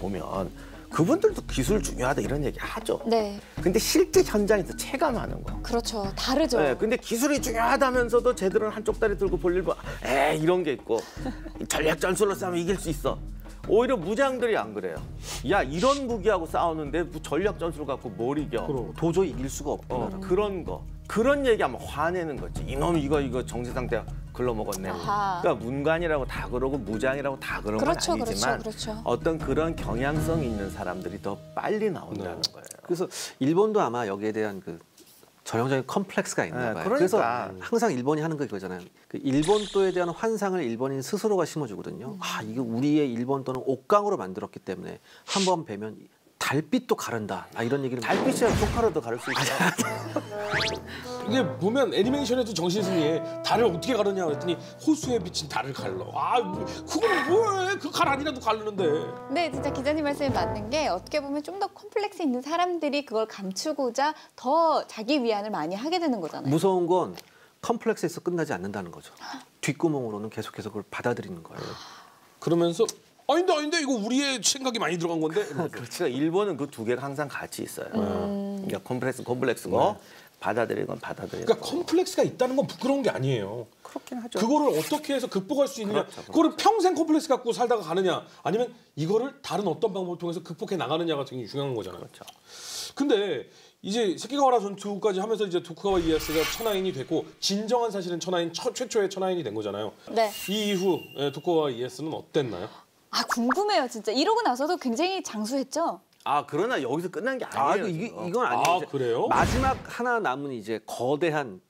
보면 그분들도 기술 중요하다 이런 얘기 하죠. 네, 근데 실제 현장에서 체감하는 거. 그렇죠. 다르죠. 네, 근데 기술이 중요하다면서도 쟤들은 한쪽 다리 들고 볼일 봐. 이런 게 있고 전략 전술로 싸우면 이길 수 있어. 오히려 무장들이 안 그래요. 야 이런 무기하고 싸우는데 전략 전술 갖고 뭘 이겨. 도저히 이길 수가 없구나. 그런 거. 그런 얘기하면 화내는 거지. 이놈 이거 정신 상태가 글러먹었네. 아하. 그러니까 문관이라고 다 그러고 무장이라고 다 그런 그렇죠, 건 아니지만 그렇죠. 어떤 그런 경향성이 있는 사람들이 더 빨리 나온다는 거예요. 그래서 일본도 아마 여기에 대한 그 전형적인 컴플렉스가 있나 봐요. 그러니까. 그래서 항상 일본이 하는 거 그거잖아요. 그 일본도에 대한 환상을 일본인 스스로가 심어주거든요. 이게 우리의 일본도는 옥강으로 만들었기 때문에 한번 뵈면 다 달빛도 가른다. 이런 얘기를 달빛이야 조카로도 가를 수 있어. 이게 보면 애니메이션에도 정신승리에 달을 어떻게 가르냐 그랬더니 호수에 비친 달을 갈러. 그걸 뭐해? 그 갈 아니라도 가르는데. 네, 진짜 기자님 말씀이 맞는 게 어떻게 보면 좀 더 컴플렉스 있는 사람들이 그걸 감추고자 더 자기 위안을 많이 하게 되는 거잖아요. 무서운 건 컴플렉스에서 끝나지 않는다는 거죠. 뒷구멍으로는 계속해서 그걸 받아들이는 거예요. 그러면서 아닌데 이거 우리의 생각이 많이 들어간 건데. 그렇죠. 일본은 그 두 개가 항상 같이 있어요. 그러니까 콤플렉스고 받아들이는 건 받아들이는 그러니까 거. 컴플렉스가 있다는 건 부끄러운 게 아니에요. 그렇긴 하죠. 그거를 어떻게 해서 극복할 수 있느냐. 그렇죠. 그거를 평생 컴플렉스 갖고 살다가 가느냐. 아니면 이거를 다른 어떤 방법을 통해서 극복해 나가느냐가 되게 중요한 거잖아요. 그렇죠. 근데 이제 세키가와라 전투까지 하면서 이제 도쿠가와 이에야스가 천하인이 됐고 진정한 사실은 천하인 최초의 천하인이 된 거잖아요. 네. 이 이후 도쿠가와 이에야스는 어땠나요? 궁금해요, 진짜. 이러고 나서도 굉장히 장수했죠? 그러나 여기서 끝난 게 아니에요. 이건 아니에요. 그래요? 마지막 하나 남은 이제 거대한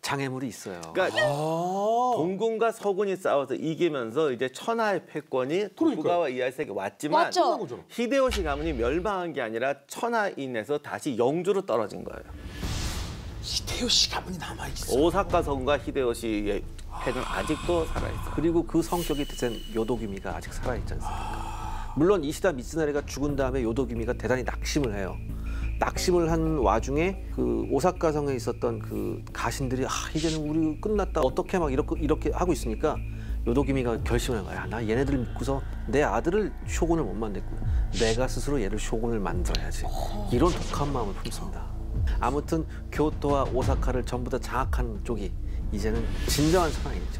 장애물이 있어요. 그러니까 동군과 서군이 싸워서 이기면서 이제 천하의 패권이 도쿠가와 이에야스에게 왔지만 맞죠? 히데요시 가문이 멸망한 게 아니라 천하인에서 다시 영주로 떨어진 거예요. 히데요시 가문이 남아있어. 오사카 성과 히데요시의 패는 아직도 살아있어요. 그리고 그 성격이 드센 요도기미가 아직 살아있지 않습니까? 물론 이시다 미츠나리가 죽은 다음에 요도기미가 대단히 낙심을 해요. 낙심을 한 와중에 그 오사카 성에 있었던 그 가신들이 이제는 우리 끝났다 어떻게 막 이렇게 하고 있으니까 요도기미가 결심을 한 거야. 나 얘네들을 믿고서 내 아들을 쇼군을 못 만들고 내가 스스로 얘를 쇼군을 만들어야지. 이런 독한 마음을 품습니다. 아무튼 교토와 오사카를 전부 다 장악한 쪽이 이제는 진정한 상황이죠.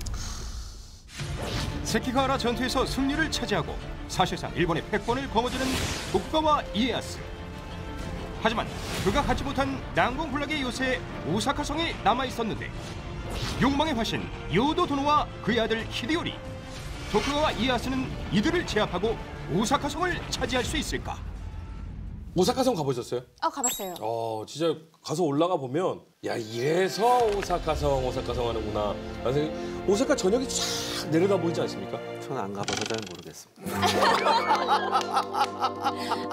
세키가와라 전투에서 승리를 차지하고 사실상 일본의 패권을 거머쥐는 도쿠가와 이에야스. 하지만 그가 갖지 못한 난공불락의 요새 오사카성에 남아있었는데 욕망의 화신 요도도노와 그의 아들 히데요리, 도쿠가와 이에야스는 이들을 제압하고 오사카성을 차지할 수 있을까? 오사카성 가보셨어요? 가봤어요. 진짜 가서 올라가 보면 야 이래서 오사카성 하는구나. 그래서 오사카 전역이 쫙 내려다 보이지 않습니까? 저는 안 가봐서 잘 모르겠습니다.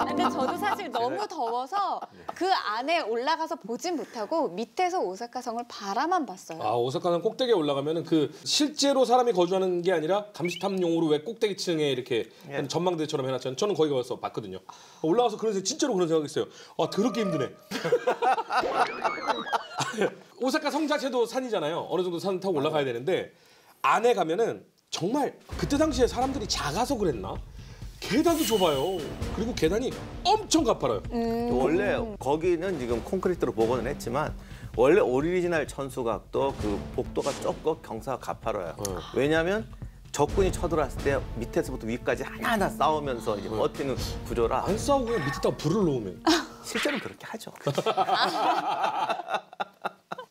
근데 저도 사실 너무 더워서 그 안에 올라가서 보진 못하고 밑에서 오사카성을 바라만 봤어요. 오사카성 꼭대기에 올라가면은 그 실제로 사람이 거주하는 게 아니라 감시탐용으로 왜 꼭대기층에 이렇게 전망대처럼 해놨잖아요. 저는 거기 가서 봤거든요. 올라가서 진짜로 그런 생각했어요. 더럽게 힘드네. 오사카 성 자체도 산이잖아요. 어느 정도 산 타고 올라가야 되는데 안에 가면은 정말 그때 당시에 사람들이 작아서 그랬나? 계단도 좁아요. 그리고 계단이 엄청 가파라요. 원래 거기는 지금 콘크리트로 복원을 했지만 원래 오리지널 천수각도 그 복도가 좁고 경사가 가파라요. 왜냐하면 적군이 쳐들어왔을 때 밑에서부터 위까지 하나하나 싸우면서 이제 버티는 구조라. 안 싸우고 그냥 밑에다 불을 놓으면. 실제로는 그렇게 하죠.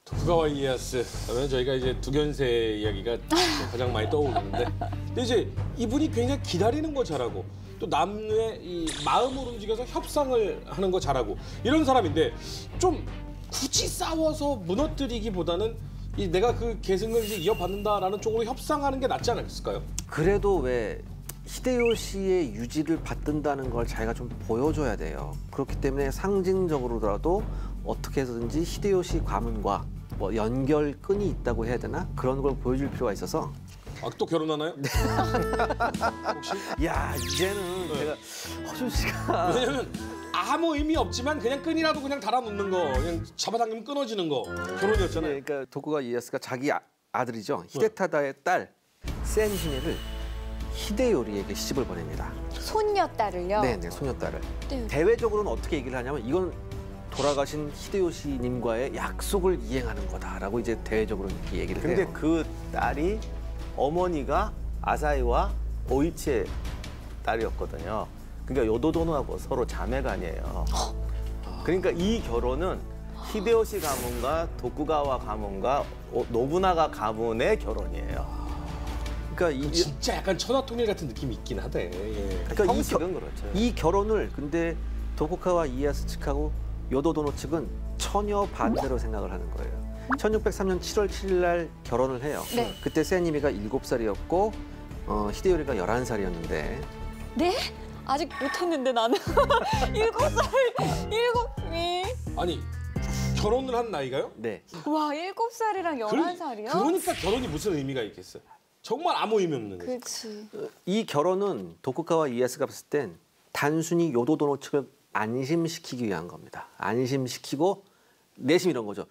도쿠가와 이에야스 하면 저희가 이제 두견세 이야기가 가장 많이 떠오르는데, 근데 이제 이분이 굉장히 기다리는 거 잘하고 또 남의 이 마음을 움직여서 협상을 하는 거 잘하고 이런 사람인데 좀 굳이 싸워서 무너뜨리기보다는 내가 그 계승을 이제 이어받는다라는 쪽으로 협상하는 게 낫지 않았을까요? 그래도 왜 히데요시의 유지를 받든다는 걸 자기가 좀 보여줘야 돼요. 그렇기 때문에 상징적으로라도 어떻게 해서든지 히데요시 가문과 뭐 연결끈이 있다고 해야 되나? 그런 걸 보여줄 필요가 있어서. 또 결혼하나요? 네. 혹시? 야, 이제는 제가 허준 씨가 왜냐면 아무 의미 없지만 그냥 끈이라도 그냥 달아놓는 거, 그냥 잡아당기면 끊어지는 거 결혼이었잖아요. 그러니까 도쿠가와 이에야스가 자기 아들이죠. 히데타다의 딸 센히네를 히데요리에게 시집을 보냅니다. 손녀딸을요? 네네, 소녀딸을. 네. 대외적으로는 어떻게 얘기를 하냐면 이건 돌아가신 히데요시님과의 약속을 이행하는 거다라고 이제 대외적으로 이렇게 얘기를 해요. 근데 그 딸이 어머니가 아사히와 오이치의 딸이었거든요. 그러니까 요도도노하고 서로 자매간이에요. 그러니까 이 결혼은 히데요시 가문과 도쿠가와 가문과 노부나가 가문의 결혼이에요. 그러니까 진짜 약간 천하통일 같은 느낌이 있긴 하대. 예. 그러니까 형식은 그렇죠. 이 결혼을 근데 도쿠가와 이에야스 측하고 요도도노 측은 처녀 반대로 생각을 하는 거예요. 1603년 7월 7일 날 결혼을 해요. 네. 그때 세니미가 7살이었고 히데요리가 11살이었는데 네? 아직 못했는데 나는 7살, 7이. 아니 결혼을 한 나이가요? 네. 와, 7살이랑 11살이요? 그러니까 결혼이 무슨 의미가 있겠어요? 정말 아무 의미 없는 거죠. 그렇지. 이 결혼은 도쿠가와 이에야스가 봤을 땐 단순히 요도도노 측을 안심시키기 위한 겁니다. 안심시키고 내심 이런 거죠.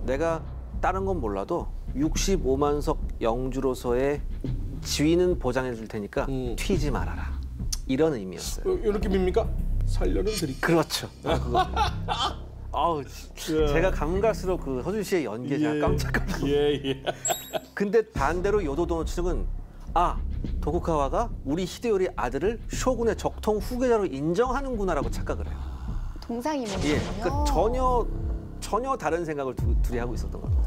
내가 다른 건 몰라도 65만석 영주로서의 지위는 보장해 줄 테니까 튀지 말아라. 이런 의미였어요. 이렇게 밉니까? 살려는 드릴게요. 그렇죠. 아우, 제가 가면 갈수록 그 허준 씨의 연기에 제가 깜짝깜짝. 예. 근데 반대로 요도도노 측은 도쿠가와가 우리 히데요리 아들을 쇼군의 적통 후계자로 인정하는구나라고 착각을 해요. 동상이몽이군요. 예, 그러니까 전혀 다른 생각을 둘이 하고 있었던 거죠.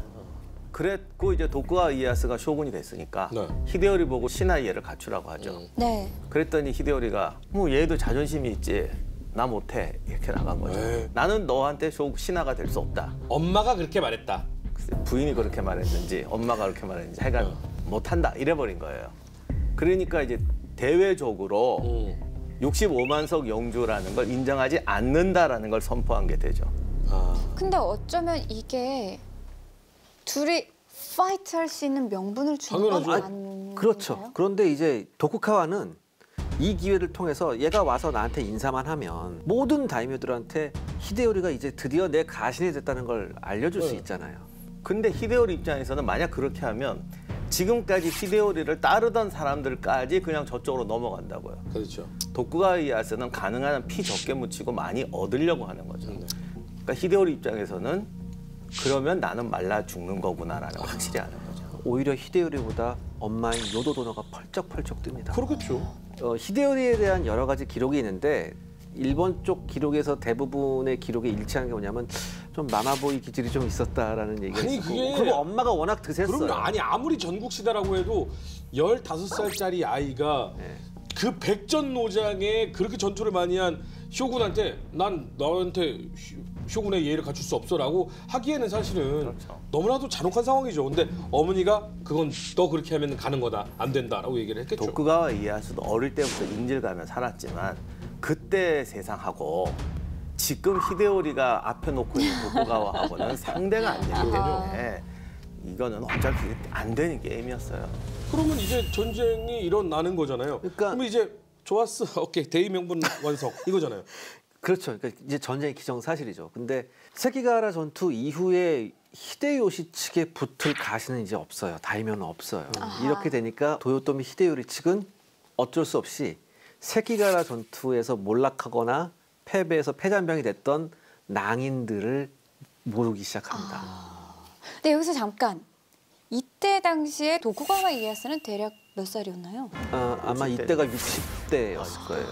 그랬고 이제 도쿠가와 이에야스가 쇼군이 됐으니까 네. 히데요리 보고 신하이해를 갖추라고 하죠. 네. 그랬더니 히데요리가 뭐 얘도 자존심이 있지. 나 못해. 이렇게 나간 거죠. 네. 나는 너한테 신하가 될 수 없다. 엄마가 그렇게 말했다. 글쎄, 부인이 그렇게 말했는지 엄마가 그렇게 말했는지 하여간 못한다 이래버린 거예요. 그러니까 이제 대외적으로 65만석 영주라는 걸 인정하지 않는다라는 걸 선포한 게 되죠. 근데 어쩌면 이게 둘이 파이트 할 수 있는 명분을 주는 건 당연하죠. 아닌가요? 그렇죠. 그런데 이제 도쿠가와는 이 기회를 통해서 얘가 와서 나한테 인사만 하면 모든 다이묘들한테 히데요리가 이제 드디어 내 가신이 됐다는 걸 알려줄 수 있잖아요. 근데 히데요리 입장에서는 만약 그렇게 하면 지금까지 히데요리를 따르던 사람들까지 그냥 저쪽으로 넘어간다고요. 그렇죠. 도쿠가와 이에야스는 가능한 한 피 적게 묻히고 많이 얻으려고 하는 거죠. 그러니까 히데요리 입장에서는 그러면 나는 말라 죽는 거구나라는 걸 확실히 아는 거죠. 오히려 히데요리보다 엄마인 요도도노가 펄쩍펄쩍 뜹니다. 그렇겠죠. 히데요리에 대한 여러 가지 기록이 있는데 일본 쪽 기록에서 대부분의 기록에 일치하는 게 뭐냐면 좀 마마보이 기질이 좀 있었다라는 얘기가 아니, 있고 그게- 그리고 엄마가 워낙 드셌어요. 그럼요. 아니 아무리 전국시대라고 해도 15살짜리 아이가 그 백전노장에 그렇게 전투를 많이 한 쇼군한테 난 너한테 쇼군의 예의를 갖출 수 없어라고 하기에는 사실은 너무나도 잔혹한 상황이죠. 근데 어머니가 그건 너 그렇게 하면 가는 거다. 안 된다라고 얘기를 했겠죠. 도쿠가와 이에야스도 어릴 때부터 인질가면 살았지만 그때 세상하고 지금 히데요리가 앞에 놓고 있는 도쿠가와하고는 상대가 안 되기 때문에 이거는 어차피 안 되는 게임이었어요. 그러면 이제 전쟁이 일어나는 거잖아요. 그러니까- 그러면 이제 좋았어. 오케이. 대의 명분 완성. 이거잖아요. 그렇죠. 그러니까 이제 전쟁이 기정사실이죠. 근데 세키가하라 전투 이후에 히데요시 측에 붙을 가시는 이제 없어요. 다이묘는 없어요. 이렇게 되니까 도요토미 히데요리 측은 어쩔 수 없이 세키가하라 전투에서 몰락하거나 패배해서 패잔병이 됐던 낭인들을 모으기 시작합니다. 근데 여기서 잠깐. 이때 당시에 도쿠가와 이에야스는 대략 몇 살이었나요? 아마 60대. 이때가 60대였을 거예요.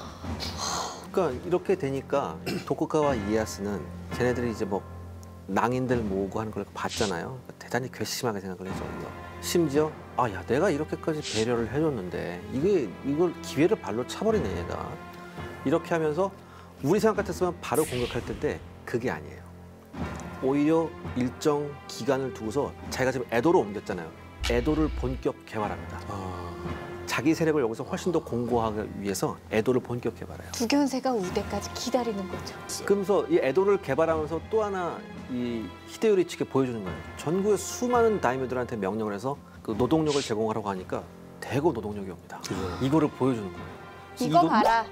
그러니까 이렇게 되니까 도쿠가와 이에야스는 쟤네들이 이제 뭐 낭인들 모으고 하는 걸 봤잖아요. 대단히 괘씸하게 생각을 해서 심지어 야 내가 이렇게까지 배려를 해줬는데 이걸 기회를 발로 차버리네 얘가 이렇게 하면서 우리 생각 같았으면 바로 공격할 텐데 그게 아니에요. 오히려 일정 기간을 두고서 자기가 지금 에도로 옮겼잖아요. 에도를 본격 개발합니다. 자기 세력을 여기서 훨씬 더 공고하기 위해서 에도를 본격 개발해요. 두견새가 울 때까지 기다리는 거죠. 그러면서 이 에도를 개발하면서 또 하나 이 히데요리 측에 보여주는 거예요. 전국의 수많은 다이묘들한테 명령을 해서 그 노동력을 제공하라고 하니까 대거 노동력이 옵니다. 이거를 보여주는 거예요. 이거 봐라.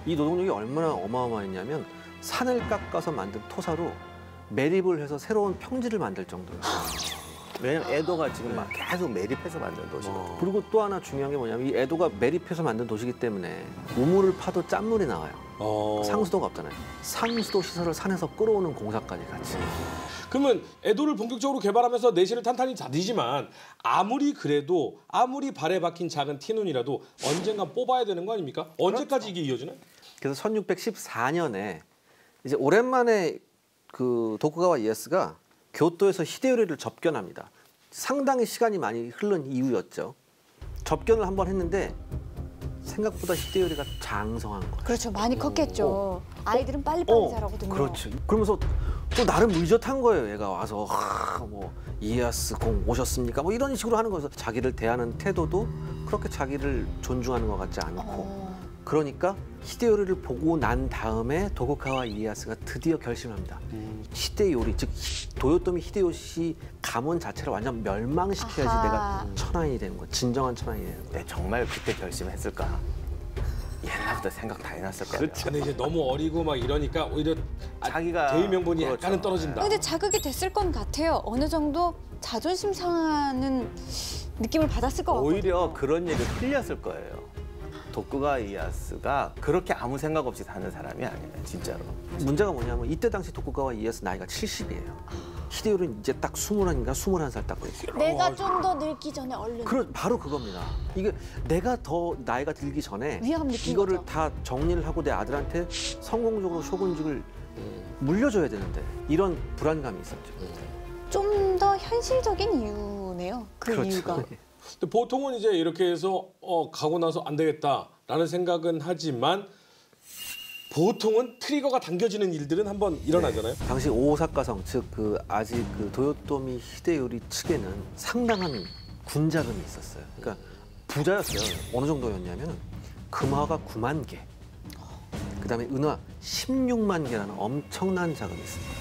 이 노동력이 얼마나 어마어마했냐면 산을 깎아서 만든 토사로 매립을 해서 새로운 평지를 만들 정도였어요. 왜냐면 에도가 지금 막 계속 매립해서 만든 도시거든요. 그리고 또 하나 중요한 게 뭐냐면 이 에도가 매립해서 만든 도시이기 때문에 우물을 파도 짠물이 나와요. 상수도가 없잖아요. 상수도 시설을 산에서 끌어오는 공사까지 같이. 그러면 에도를 본격적으로 개발하면서 내실을 탄탄히 다지지만 아무리 그래도 아무리 발에 박힌 작은 티눈이라도 언젠간 뽑아야 되는 거 아닙니까? 언제까지 이게 이어지나요? 그래서 1614년에 이제 오랜만에 그 도쿠가와 이에야스가 교토에서 히데요리를 접견합니다. 상당히 시간이 많이 흐른 이후였죠. 접견을 한번 했는데 생각보다 히데요리가 장성한 거예요. 그렇죠. 많이 컸겠죠. 아이들은 빨리빨리 자라거든요. 그렇죠. 그러면서 또 나름 의젓한 거예요. 얘가 와서 뭐 이에야스 공 오셨습니까? 뭐 이런 식으로 하는 거여서 자기를 대하는 태도도 그렇게 자기를 존중하는 것 같지 않고 그러니까 히데요리를 보고 난 다음에 도쿠가와 이에야스가 드디어 결심합니다. 히데요리, 즉 도요토미 히데요시 가문 자체를 완전 멸망시켜야지 아하. 내가 천황이 되는 거야. 진정한 천황이 되는 거야. 네, 정말 그때 결심했을까? 옛날부터 생각 다 해놨을 거예요. 근데 이제 너무 어리고 막 이러니까 오히려 자기가 대의 명분이 그렇죠. 약간은 떨어진다. 근데 자극이 됐을 건 같아요. 어느 정도 자존심 상하는 느낌을 받았을 것 같거든요. 오히려 그런 얘기 흘렸을 거예요. 도쿠가와 이에야스가 그렇게 아무 생각 없이 사는 사람이 아니에요, 진짜로. 문제가 뭐냐면 이때 당시 도쿠가와 이에야스 나이가 70이에요. 히데요리는 이제 딱 20인가 21살 딱 됐어요. 내가 좀 더 늙기 전에 얼른. 바로 그겁니다. 이게 내가 더 나이가 들기 전에 위화감 느낀 이거를 거죠. 다 정리를 하고 내 아들한테 성공적으로 쇼군직을 물려줘야 되는데 이런 불안감이 있었죠. 좀 더 현실적인 이유네요. 그 그렇죠. 이유가. 근데 보통은 이제 이렇게 해서 가고 나서 안 되겠다라는 생각은 하지만 보통은 트리거가 당겨지는 일들은 한번 일어나잖아요. 당시 오사카성 즉 아직 도요토미 히데요리 측에는 상당한 군자금이 있었어요. 그러니까 부자였어요. 어느 정도였냐면 금화가 9만 개, 그다음에 은화 16만 개라는 엄청난 자금이 있습니다.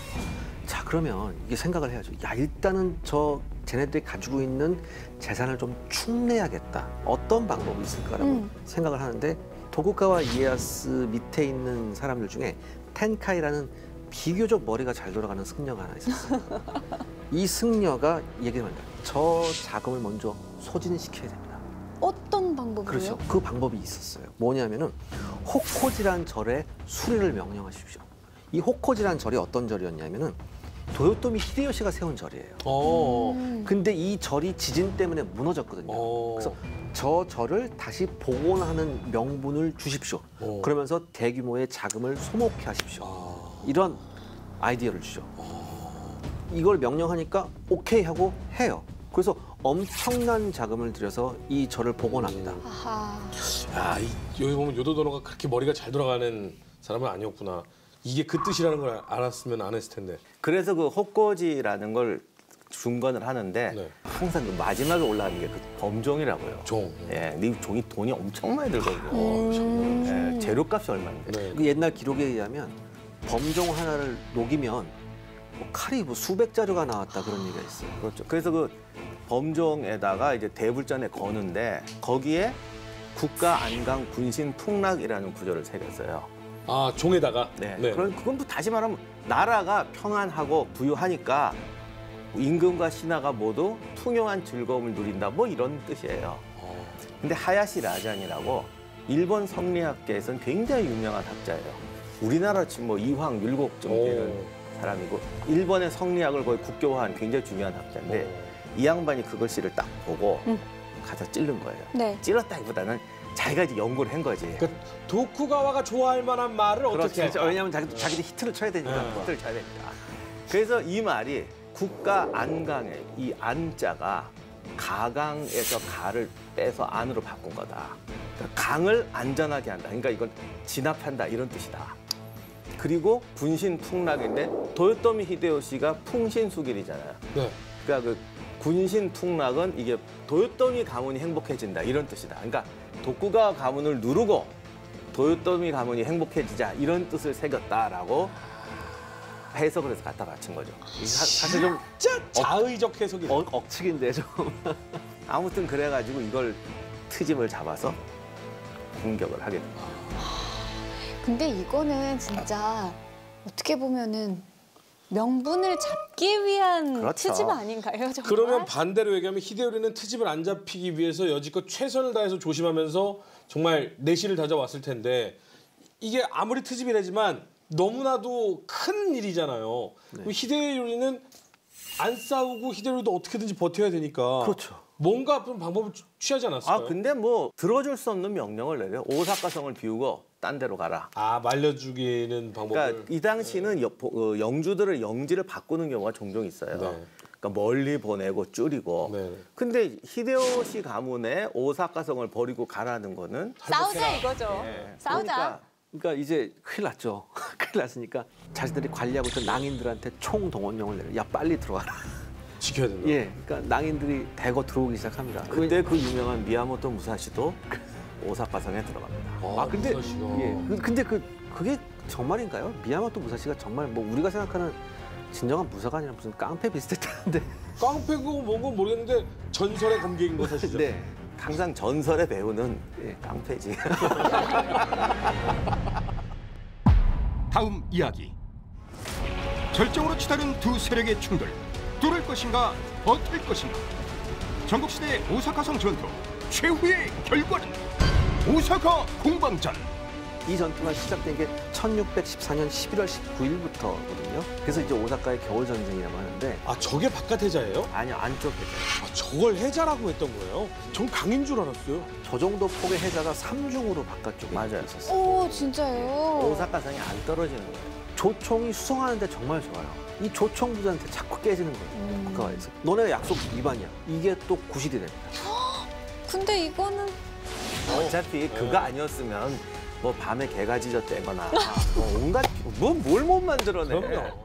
자, 그러면 이게 생각을 해야죠. 야, 일단은 쟤네들이 가지고 있는 재산을 좀 축내야겠다. 어떤 방법이 있을까라고 생각을 하는데 도쿠가와 이에야스 밑에 있는 사람들 중에 텐카이라는 비교적 머리가 잘 돌아가는 승려가 하나 있었어요. 이 승려가 얘기를 합니다. 저 자금을 먼저 소진시켜야 됩니다. 어떤 방법으로요? 그렇죠. 그 방법이 있었어요. 뭐냐면은 호코지란 절에 수리를 명령하십시오. 이 호코지란 절이 어떤 절이었냐면은 도요토미 히데요시가 세운 절이에요. 근데 이 절이 지진 때문에 무너졌거든요. 그래서 저 절을 다시 복원하는 명분을 주십시오. 그러면서 대규모의 자금을 소모케 하십시오. 이런 아이디어를 주죠. 이걸 명령하니까 오케이 하고 해요. 그래서 엄청난 자금을 들여서 이 절을 복원합니다. 아하. 야, 여기 보면 요도도노가 그렇게 머리가 잘 돌아가는 사람은 아니었구나. 이게 그 뜻이라는 걸 알았으면 안 했을 텐데. 그래서 그 호코지라는 걸 중건을 하는데 네. 항상 그 마지막에 올라가는 게 그 범종이라고요. 종. 예, 이 종이 돈이 엄청 많이 들거든요. 예, 재료값이 얼마인데. 네. 그 옛날 기록에 의하면 범종 하나를 녹이면 칼이 수백 자루가 나왔다 그런 얘기가 있어요. 그렇죠. 그래서 그 범종에다가 이제 대불전에 거는데 거기에 국가 안강 군신 풍락이라는 구절을 새겼어요. 아, 종에다가. 네. 그건 또 다시 말하면 나라가 평안하고 부유하니까 임금과 신하가 모두 풍요한 즐거움을 누린다. 뭐 이런 뜻이에요. 근데 하야시 라잔이라고 일본 성리학계에서는 굉장히 유명한 학자예요. 우리나라 지금 뭐 이황, 율곡 정도 되는 사람이고 일본의 성리학을 거의 국교화한 굉장히 중요한 학자인데 이 양반이 그 글씨를 딱 보고 가서 찌른 거예요. 네. 찔렀다기보다는 자기가 이제 연구를 한 거지. 그러니까 도쿠가와가 좋아할 만한 말을 어떻게 할까? 왜냐하면 자기도 히트를 쳐야 되니까. 히트를 쳐야 됩니다. 그래서 이 말이 국가 안강의 이 안자가 가강에서 가를 빼서 안으로 바꾼 거다. 그러니까 강을 안전하게 한다. 그러니까 이건 진압한다 이런 뜻이다. 그리고 군신 풍락인데 도요토미 히데요시가 풍신수길이잖아요. 네. 그러니까 그 군신 풍락은 이게 도요토미 가문이 행복해진다 이런 뜻이다. 그러니까 도쿠가와 가문을 누르고 도요토미 가문이 행복해지자 이런 뜻을 새겼다라고 해석을 해서 갖다 바친 거죠. 사실 좀 진짜 자의적 해석이. 억측인데 좀. 아무튼 그래가지고 이걸 트집을 잡아서 공격을 하게 됩니다. 근데 이거는 진짜 어떻게 보면은 명분을 잡기 위한 그렇죠. 트집 아닌가요, 정말? 그러면 반대로 얘기하면 히데요리는 트집을 안 잡히기 위해서 여지껏 최선을 다해서 조심하면서 정말 내실을 다져왔을 텐데 이게 아무리 트집이라지만 너무나도 큰 일이잖아요. 그럼 히데요리는 안 싸우고 히데요리도 어떻게든지 버텨야 되니까 그렇죠. 뭔가 좀 방법을 취하지 않았을까요? 근데 뭐 들어줄 수 없는 명령을 내려. 오사카성을 비우고 딴 데로 가라. 말려 죽이는 방법을. 그러니까 이 당시는 영주들을 영지를 바꾸는 경우가 종종 있어요. 네. 그러니까 멀리 보내고 줄이고. 네. 근데 히데요시 가문의 오사카성을 버리고 가라는 거는 싸우자 이거죠. 네. 싸우자. 그러니까 이제 큰일 났죠. 큰일 났으니까 자신들이 관리하고 있던 낭인들한테 총동원령을 내려. 야, 빨리 들어와라. 지켜야 된다. 예, 그러니까 낭인들이 대거 들어오기 시작합니다. 그때 그 유명한 미야모토 무사시도 오사카성에 들어갑니다. 아 근데 무사시가. 근데 그게 정말인가요? 미야모토 무사시가 정말 뭐 우리가 생각하는 진정한 무사가 아니라 무슨 깡패 비슷했다는데. 깡패고 뭐고 모르겠는데 전설의 검객인 거 사실이죠. 네. 항상 전설의 배우는 깡패지. 다음 이야기. 절정으로 치달은 두 세력의 충돌. 뚫을 것인가 버틸 것인가. 전국시대 오사카성 전투 최후의 결과는 오사카 공방전. 이 전투가 시작된 게 1614년 11월 19일부터거든요. 그래서 이제 오사카의 겨울 전쟁이라고 하는데 아 저게 바깥 해자예요? 아니요, 안쪽 해자. 아, 저걸 해자라고 했던 거예요? 전 강인 줄 알았어요. 저 정도 폭의 해자가 3중으로 바깥쪽에 맞아요. 있었어요. 오 진짜요? 오사카성이 안 떨어지는 거예요. 조총이 수송하는데 정말 좋아요. 이 조총 부대한테 자꾸 깨지는 거예요. 국가와에서. 너네가 약속 위반이야. 이게 또 구실이 됩니다. 근데 이거는 어차피 그거 아니었으면 뭐 밤에 개가 짖어대거나 뭐 온갖 뭘 못 만들어내. 그럼요.